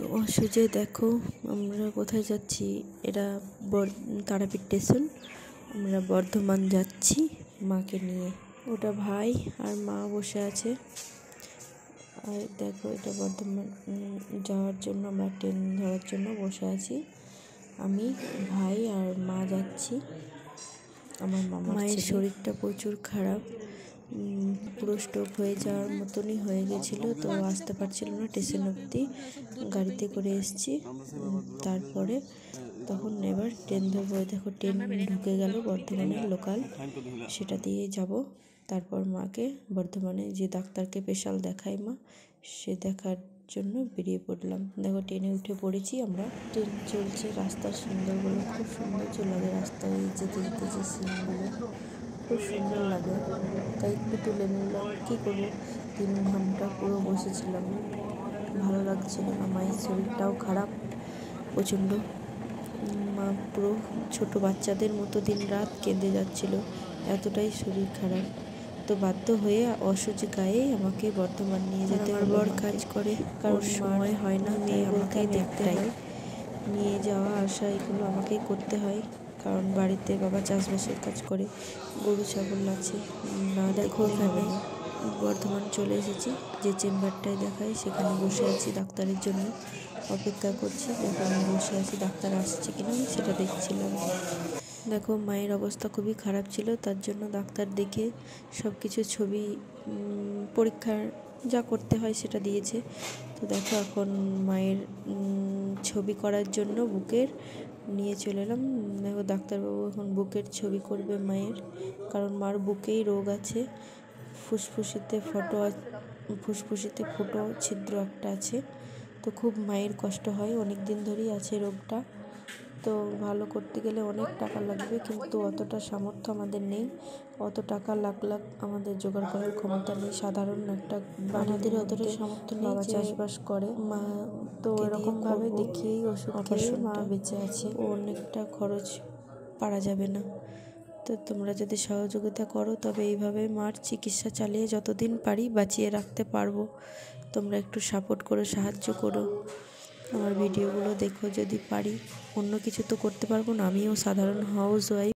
তো সুজয় দেখো আমরা কোথায় যাচ্ছি, এটা তারাপীঠ স্টেশন। আমরা বর্ধমান যাচ্ছি মাকে নিয়ে। ওটা ভাই আর মা বসে আছে। আর দেখো এটা বর্ধমান যাওয়ার জন্য আমরা ট্রেন ধরার জন্য বসে আছি। আমি, ভাই আর মা যাচ্ছি। আমার মায়ের শরীরটা প্রচুর খারাপ, পুরো স্ট্রোক হয়ে যাওয়ার মতনই হয়ে গেছিলো, তো আসতে পারছিল না। স্টেশন অবধি গাড়িতে করে এসেছি। তারপরে তখন এবার ট্রেন ধরবো। দেখো ট্রেন ঢুকে গেল বর্ধমানের লোকাল, সেটা দিয়ে যাব। তারপর মাকে বর্ধমানে যে ডাক্তারকে স্পেশাল দেখায় মা, সে দেখার জন্য বেরিয়ে পড়লাম। দেখো ট্রেনে উঠে পড়েছি আমরা। ট্রেন চলছে, রাস্তার সুন্দরগুলো খুব সুন্দর লাগে। রাস্তায় যেতে যেতে যে সিনগুলো খুব সুন্দর লাগে, তাই একটু তুলে নিলাম। কী করবো, 3 ঘন্টা পুরো বসেছিলাম, ভালো লাগছিল না। মায়ের শরীরটাও খারাপ প্রচণ্ড। মা পুরো ছোটো বাচ্চাদের মতো দিন রাত কেঁদে যাচ্ছিল, এতটাই শরীর খারাপ। তো বাধ্য হয়ে অসহ্য গায়ে আমাকে বর্ধমান নিয়ে যেতে। আমার বর কাজ করে, কারণ সময় হয় না, মেয়ে আমাকেই দেখতে হয়। নিয়ে যাওয়া আসা এগুলো আমাকেই করতে হয়, কারণ বাড়িতে বাবা চাষবাসের কাজ করে, গরু ছাগল আছে। না দেখো এখানে বর্ধমান চলে এসেছি, যে চেম্বারটায় দেখাই সেখানে বসে আছি ডাক্তারের জন্য, অপেক্ষা করছি। যখন বসে আছি ডাক্তার আসছে কিনা সেটা দেখছিলাম। দেখো মায়ের অবস্থা খুবই খারাপ ছিল, তার জন্য ডাক্তার দেখে সব কিছু ছবি পরীক্ষার যা করতে হয় সেটা দিয়েছে। তো দেখো এখন মায়ের ছবি করার জন্য বুকের নিয়ে চলে এলাম। দেখো ডাক্তারবাবু এখন বুকের ছবি করবে মায়ের, কারণ মার বুকেই রোগ আছে। ফুসফুসিতে ফুটো ছিদ্র একটা আছে, তো খুব মায়ের কষ্ট হয়, অনেক দিন ধরেই আছে রোগটা। তো ভালো করতে গেলে অনেক টাকা লাগবে, কিন্তু অতটা সামর্থ্য আমাদের নেই। অত টাকা লাখ আমাদের জোগাড় করার ক্ষমতা নেই। সাধারণ একটা বাড়িদের অতটা সামর্থ্য নেই। বাবা চাষবাস করে, মা তো এরকমভাবে দেখিয়েই ওষুধ খেয়ে মা বেঁচে আছে। অনেকটা খরচ পারা যাবে না। তো তোমরা যদি সহযোগিতা করো তবে এইভাবে মার চিকিৎসা চালিয়ে যতদিন পারি বাঁচিয়ে রাখতে পারবো। তোমরা একটু সাপোর্ট করো, সাহায্য করো, আমার ভিডিওগুলো দেখো যদি পারি। অন্য কিছু তো করতে পারবো না, আমিও সাধারণ হাউস ওয়াইফ।